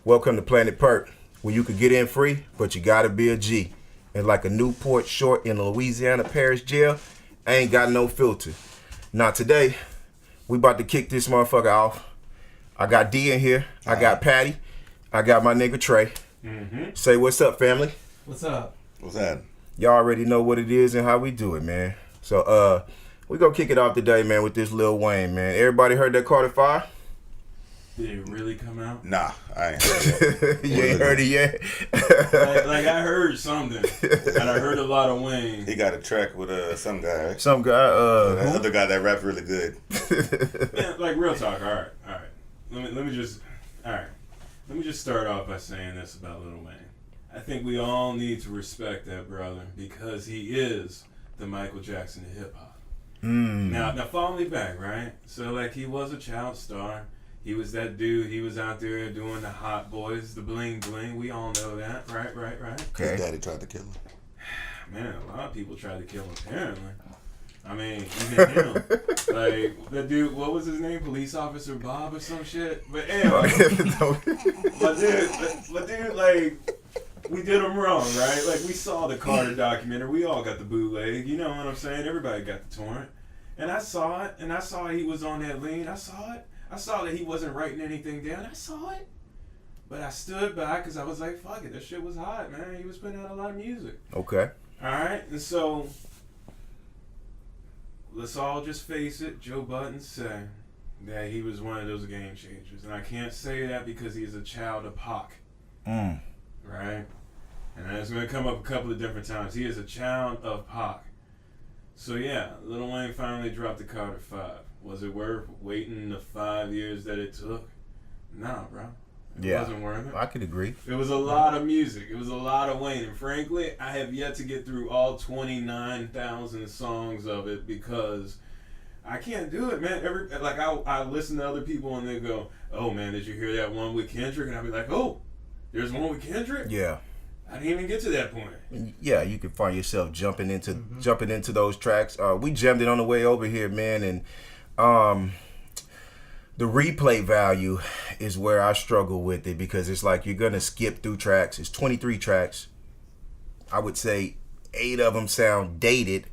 Welcome to Planet Pert, where you could get in free, but you gotta be a G. And like a Newport short in a Louisiana parish jail, I ain't got no filter. Now today, we about to kick this motherfucker off. I got D in here, I got Patty, I got my nigga Trey. Say what's up, family. What's up? What's that? Y'all already know what it is and how we do it, man. So we gonna kick it off today, man, with this Lil Wayne, man. Everybody heard that Carter 5? Did it really come out? Nah, I ain't heard it. You ain't heard it yet? like I heard something, and I heard a lot of Wayne. He got a track with some guy, right? Some guy, that other guy that raps really good. Man, like real talk. All right. Let me just start off by saying this about Lil Wayne. I think we all need to respect that brother because he is the Michael Jackson of hip hop. Now follow me back, right? So like he was a child star. He was that dude. He was out there doing the hot boys, the bling bling. We all know that, right? Okay. His daddy tried to kill him. Man, a lot of people tried to kill him, apparently. I mean, even him. Like, the dude, what was his name? Police Officer Bob or some shit? But anyway. but dude, like, we did him wrong, right? Like, we saw the Carter documentary. We all got the bootleg. You know what I'm saying? Everybody got the torrent. And I saw it, and I saw he was on that lean. I saw it. I saw that he wasn't writing anything down. I saw it. But I stood back because I was like, fuck it. That shit was hot, man. He was putting out a lot of music. Okay. All right. And so, let's all just face it. Joe Budden said that he was one of those game changers. And I can't say that because he's a child of Pac. Right? And that's going to come up a couple of different times. He is a child of Pac. So, yeah, Lil Wayne finally dropped the Carter 5. Was it worth waiting the 5 years that it took? Nah, bro. It wasn't worth it. I could agree. It was a lot of music. It was a lot of Wayne. And frankly, I have yet to get through all 29,000 songs of it because I can't do it, man. I listen to other people and they go, oh, man, did you hear that one with Kendrick? And I'll be like, oh, there's one with Kendrick? Yeah. I didn't even get to that point. Yeah, you can find yourself jumping into those tracks. We jammed it on the way over here, man, and the replay value is where I struggle with it because it's like you're gonna skip through tracks. It's 23 tracks. I would say 8 of them sound dated,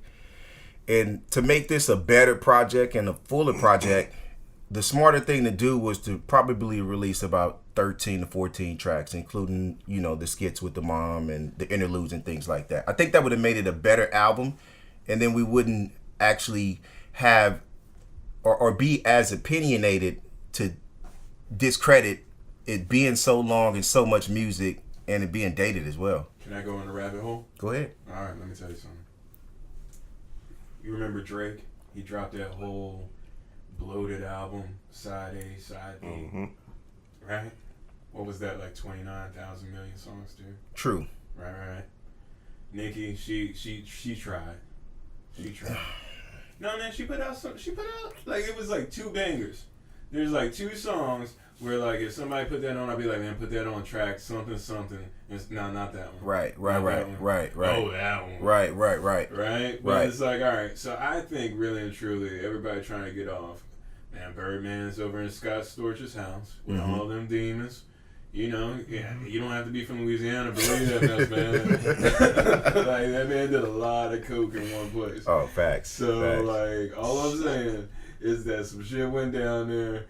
and to make this a better project and a fuller project, the smarter thing to do was to probably release about 13 to 14 tracks, including, the skits with the mom and the interludes and things like that. I think that would have made it a better album, and then we wouldn't actually have or be as opinionated to discredit it being so long and so much music and it being dated as well. Can I go in the rabbit hole? Go ahead. All right, let me tell you something. You remember Drake? He dropped that whole bloated album, side A, side B, right? What was that, like 29,000 million songs, dude? True. Right. Nicki, she tried. She tried. No, man, she put out like, it was like 2 bangers. There's like 2 songs where, like, if somebody put that on, I'd be like, man, put that on track, something. No, not that one. Right. Oh, that one. Right. But it's like, all right, so I think really and truly, everybody trying to get off, man, Birdman's over in Scott Storch's house with all them demons. You don't have to be from Louisiana to believe that mess, man. Like, that man did a lot of coke in one place. Oh, facts. So, like, all I'm saying is that some shit went down there,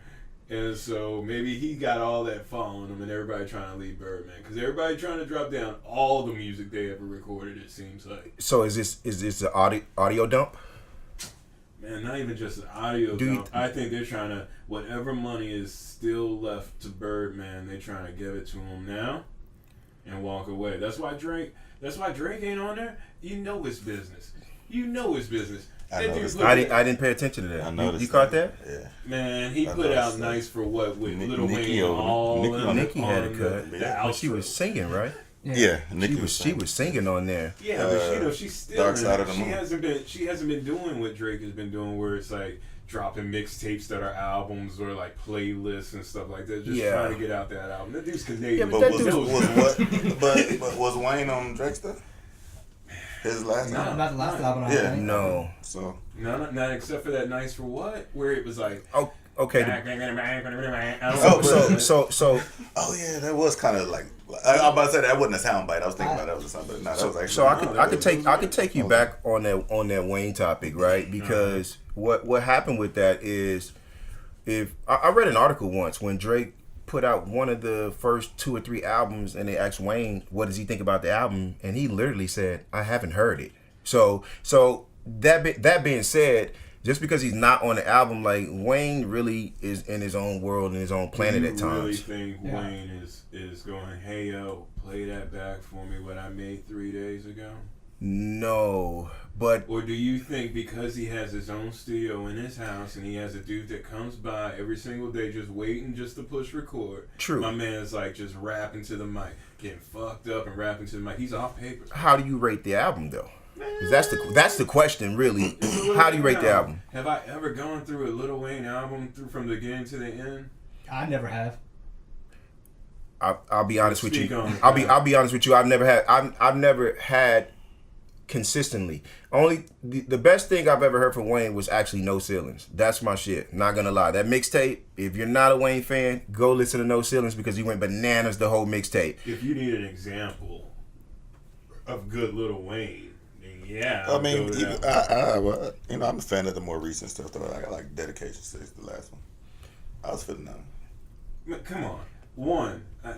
and so maybe he got all that following him, and everybody trying to leave Birdman, because everybody trying to drop down all the music they ever recorded, it seems like. So is this an audio dump? Man, not even just an audio dump. I think they're trying to, whatever money is still left to Birdman, they're trying to give it to him now and walk away. That's why Drake ain't on there. You know it's business. I didn't pay attention to that. I noticed. You caught that? Yeah. Man, he put out Nice for What with Lil Wayne all Nicki had a cut. But she was singing, right? Yeah, Nicki she was singing on there. Yeah, but she's still Dark Side of the Moon. She hasn't been doing what Drake has been doing, where it's like dropping mixtapes that are albums or like playlists and stuff like that. Just trying to get out that album. That dude's Canadian. Yeah, but was Wayne on Drake stuff? His last album? Not the last album. Yeah. No. So not except for that Nice for What, where it was like, okay. So Oh yeah, that was kind of like I'm about to say that wasn't a soundbite. I was thinking about that was something, but no, that was actually. So I could take you back on that Wayne topic, right? Because what happened with that is, if I read an article once when Drake put out one of the first 2 or 3 albums, and they asked Wayne, what does he think about the album, and he literally said, I haven't heard it. So that being said, just because he's not on the album, like, Wayne really is in his own world and his own planet at times. Do you really think Wayne is going, hey yo, play that back for me what I made 3 days ago? No, but... Or do you think because he has his own studio in his house and he has a dude that comes by every single day just waiting just to push record? True. My man's like just rapping to the mic, getting fucked up and rapping to the mic. He's off paper. How do you rate the album, though? 'Cause that's the question, really. How do you rate the album? Have I ever gone through a Lil Wayne album from the beginning to the end? I never have. I'll be honest with you. I'll be honest with you. I've never had consistently. Only the best thing I've ever heard from Wayne was actually No Ceilings. That's my shit. Not gonna lie. That mixtape, if you're not a Wayne fan, go listen to No Ceilings because he went bananas the whole mixtape. If you need an example of good Lil Wayne, then yeah. I mean, well, I'm a fan of the more recent stuff though. I like Dedication 6, the last one. I was feeling that. Come on, I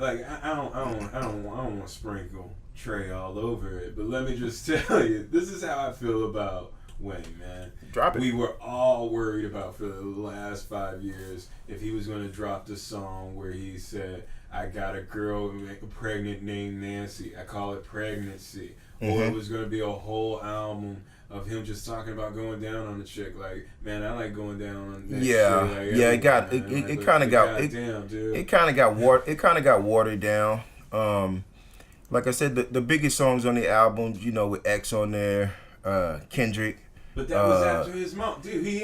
don't want to sprinkle Trey all over it, but let me just tell you, this is how I feel about Wayne, man. Drop it. We were all worried about for the last 5 years if he was going to drop the song where he said, I got a girl pregnant named Nancy. I call it pregnancy. Or it was going to be a whole album of him just talking about going down on the chick. Like, man, I like going down on that chick. Like, it kind of got watered down. Like I said, the biggest songs on the album, with X on there, Kendrick. But that was after his mom, dude. He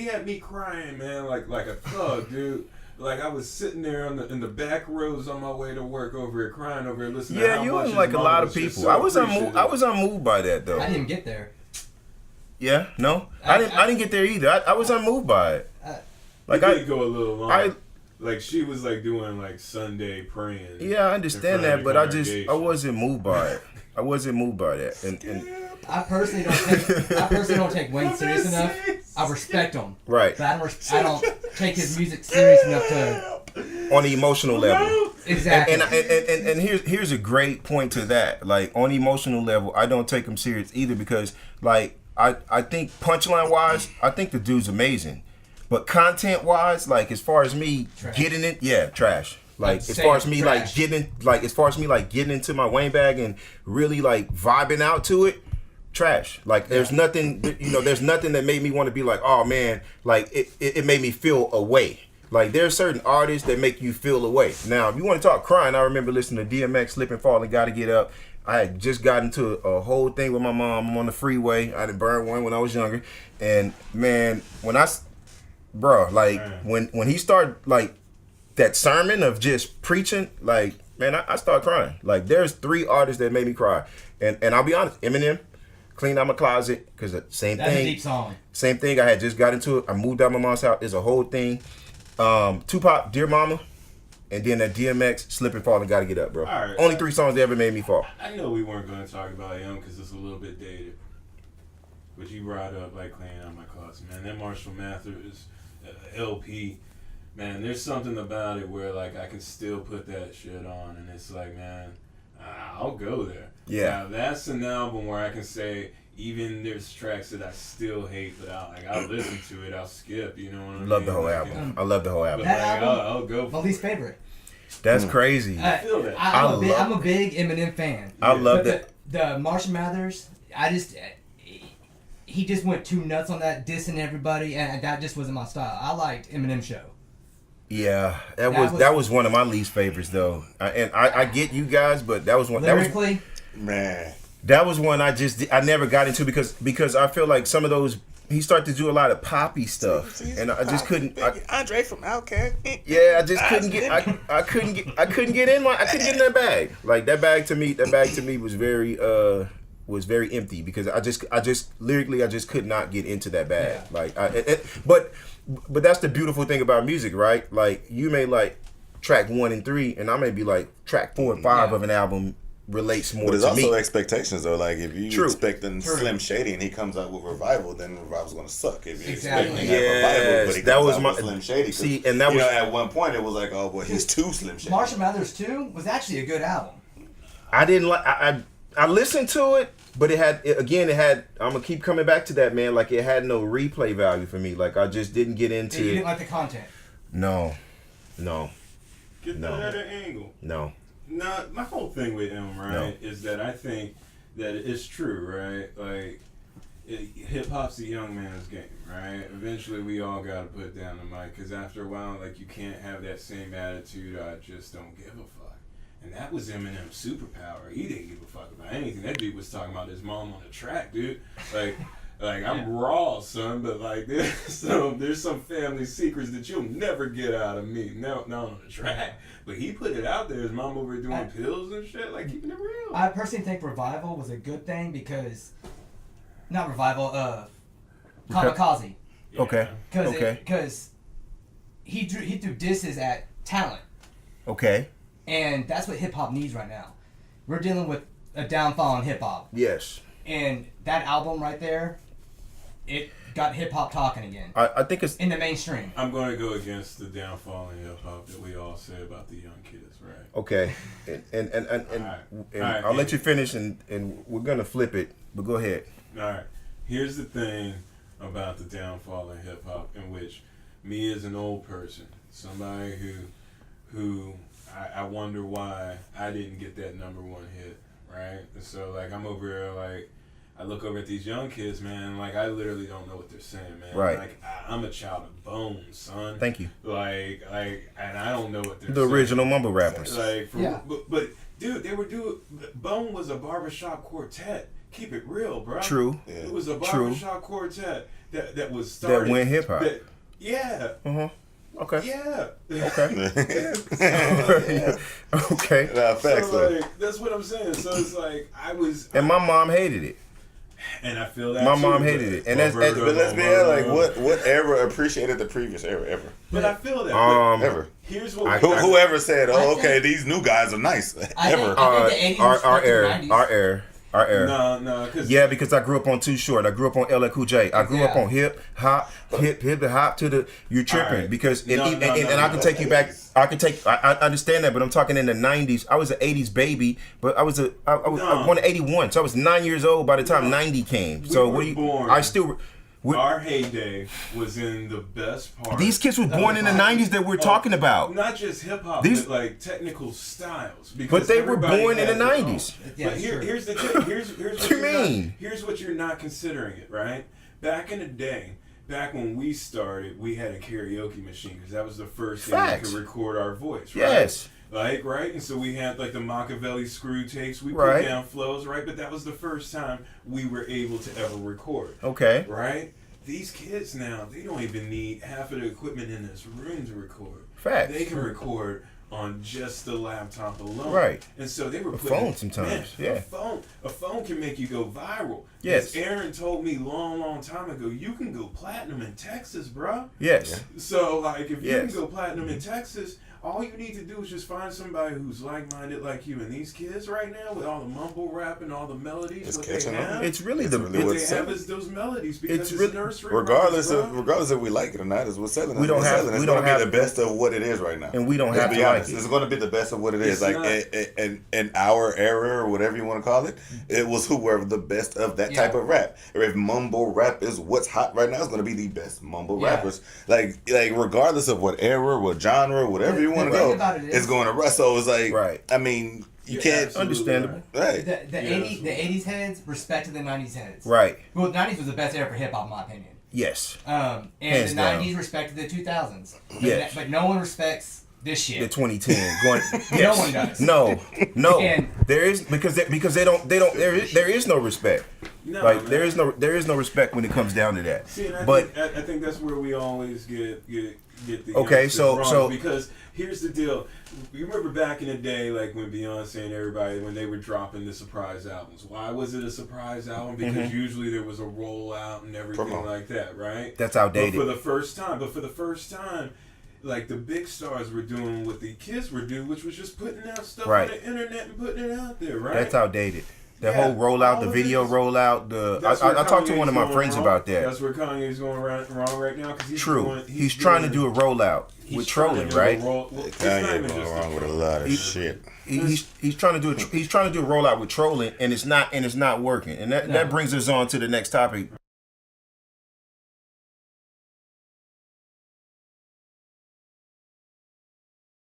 had me crying, man, like a thug, dude. Like I was sitting there in the back rows on my way to work over here, crying over here, listening. Yeah, to you how was much like his a mom lot of was just people. so I was unmoved by that though. I didn't even get there. Yeah, no, I didn't get there either. I was unmoved by it. Like I did go a little long. Like she was like doing like Sunday praying. Yeah, I understand that, but I wasn't moved by it. I wasn't moved by that, and I personally don't take Wayne serious enough. I respect him, right? But I don't take his music serious enough to on the emotional level. Exactly. And here's a great point to that. Like on the emotional level, I don't take him serious either because like I think punchline wise, I think the dude's amazing. But content wise, like as far as me getting it, trash. Like as far as me like getting into my Wayne bag and really like vibing out to it, trash. Like there's nothing that made me want to be like, oh man, like it made me feel away. Like there's certain artists that make you feel away. Now, if you want to talk crying, I remember listening to DMX, Slip and Fall and Gotta Get Up. I had just got into a whole thing with my mom. I'm on the freeway. I had burned one when I was younger. And man, when he started like that sermon of just preaching, like, man, I started crying. Like there's 3 artists that made me cry. And I'll be honest, Eminem, Clean Out My Closet, because the same That's thing. A deep song. Same thing. I had just got into it. I moved out of my mom's house. It's a whole thing. Tupac, Dear Mama, and then that DMX, Slip and Fall and Gotta Get Up, bro. All right, only 3 songs that ever made me fall. I know we weren't going to talk about him because it's a little bit dated. But you brought up like Cleaning Out My Closet, man. That Marshall Mathers LP, man, there's something about it where like I can still put that shit on and it's like, man, I'll go there. Yeah. Now, that's an album where I can say even there's tracks that I still hate, but I'll listen to it, I'll skip, you know what I mean? Love the whole album. I love the whole album. That album, I'll go for my least favorite. That's crazy. I feel that. I'm a big Eminem fan. I love that. The Marshall Mathers, he just went too nuts on that, dissing everybody, and that just wasn't my style. I liked Eminem Show. Yeah, that was one of my least favorites though. I get you guys, but that was one. Lyrically, man. That was one I never got into because I feel like some of those he started to do a lot of poppy stuff, and I just couldn't. Andre from Outkast. Yeah, I just couldn't get. I couldn't get in that bag. Like that bag to me was very was very empty because I just lyrically I just could not get into that bag. Yeah. Like but that's the beautiful thing about music, right? Like you may like track 1 and 3, and I may be like track 4 and 5 of an album relates more But there's to also me. expectations though. Like if you True. expecting True. Slim Shady and he comes out with Revival, then Revival's gonna suck. If you Exactly. expecting that Revival, but he That comes was out my- with Slim Shady. 'cause, see, and that you was- know, at one point it was like, oh boy, he's too Slim Shady. Marshall Mathers 2 was actually a good album. I didn't like. I listened to it, but it had. I'm gonna keep coming back to that, man. Like it had no replay value for me. Like I just didn't get into You it. didn't like the content. No. Get No. that other angle. No. Nah, my whole thing with him, right, No. is that I think that it's true, right? Like, hip hop's the young man's game, right? Eventually, we all got to put down the mic because after a while, like, you can't have that same attitude. I just don't give a fuck. And that was Eminem's superpower. He didn't give a fuck about anything. That dude was talking about his mom on the track, dude. Like I'm raw, son, but like there's some family secrets that you'll never get out of me. No, not on the track. But he put it out there. His mom over here doing pills and shit, like keeping it real. I personally think Revival was a good thing because, not Revival, Kamikaze. Yeah. Okay. Because he threw disses at talent, Okay. and that's what hip hop needs right now. We're dealing with a downfall in hip hop, Yes. and that album right there, it got hip hop talking again I think it's in the mainstream. I'm going to go against the downfall in hip hop that we all say about the young kids, right? okay. And Alright, I'll let you finish, and we're gonna flip it. But go ahead. All right. Here's the thing about the downfall in hip hop, in which me as an old person, somebody who I wonder why I didn't get that number 1 hit, right? And so like I'm over here like I look over at these young kids, man. Like I literally don't know what they're saying, man. Right. Like I'm a child of Bone, son. Thank you. Like, and I don't know what they're The saying. original mumble rappers. Like, Yeah. but dude, they were Bone was a barbershop quartet. Keep it real, bro. True. Yeah. It was a True. barbershop quartet that was started. That went hip hop. Yeah. Okay. Yeah. Okay. Yeah. Okay. Nah, facts So, though. like, that's what I'm saying. So it's like I was, And my mom hated it. and I feel that My too, mom but- hated it. And that's- But let's be honest, like what era appreciated the previous era ever? But I feel that. but Ever. here's what Whoever said, I "Oh, think- okay, these new guys are nice." I Ever. think the 80s Our respected the era. 90s. Our era. No, because Yeah, because I grew up on Too Short. I grew up on LL Cool J. I grew up Yeah. on hip hop to the. You're tripping Alright. because No, and no, I can take you back. I understand that, but I'm talking in the '90s. I was an '80s baby, but I was I born in '81, so I was 9 years old by the time '90 came. So were what do you? born- I still. our heyday was in the best part. These kids were born in the '90s that we're talking about. Not just hip hop, These- but like technical styles. But Because they were everybody born in the has their own. '90s. Yeah, But sure. here's the thing. Here's What what you you're not- mean? here's what you're not considering it, right? Back in the day, back when we started, we had a karaoke machine because that was the first thing Facts. we could record our voice, right? Yes. Like, right? And so we had like the Machiavelli screw tapes. We Right. put down flows, right? But that was the first time we were able to ever record, Okay. right? These kids now, they don't even need half of the equipment in this room to record. Facts. They can record on just the laptop alone. Right. And so they were A putting, phone sometimes, yeah. A phone can make you go viral. Yes. As Aaron told me long time ago, you can go platinum in Texas, bro. Yes. So like if you Yes. can go platinum in Texas, all you need to do is just find somebody who's like-minded like you. And these kids right now, with all the mumble rap and all the melodies, It's what they catching on. have, It's really It's the. really what what's they have selling. is those melodies because It's it's, really- nursery Regardless rhymes, if we like it or not, is what's selling. We don't It's have- selling. It's we gonna don't be have- the best of what it is right now. And we don't Let's have be to like honest. it. It's going to be the best of what it is. It's Like not. in our era or whatever you want to call it, it was whoever the best of that Yeah. type of rap. Or if mumble rap is what's hot right now, it's going to be the best mumble Yeah. rappers. Like regardless of what era, what genre, whatever you want to The thing go, about it is- it's going to rap. So it's like, Right. I mean, you Yeah, can't. absolutely Understandable. Right. The Yeah, 80s absolutely. 80s heads respected the 90s heads. Right. Well, the 90s was the best era for hip hop, in my opinion. Yes. And Hands the down. 90s respected the 2000s. Yes. But no one respects this shit. The 2010 going. Yes. No one does. No. And- there is because they don't there is no respect. No, Like man. there is no respect when it comes down to that. See, and I think that's where we always get the Okay, youngsters so- wrong, so- because here's the deal. You remember back in the day, like when Beyonce and everybody, when they were dropping the surprise albums. Why was it a surprise album? Because usually there was a rollout and everything like that, right? That's outdated. But for the first time, like the big stars were doing what the kids were doing, which was just putting out stuff on the internet and putting it out there, right? That's outdated. The Yeah, whole rollout, all the of video it is- rollout. I talked to one of my Kanye's friends going about wrong. that. That's where Kanye's going wrong right now. Cause He's trying to do a rollout with trolling, right? Kanye going wrong with a lot of shit. He's trying to do a rollout with trolling, and it's not working. And that brings us on to the next topic.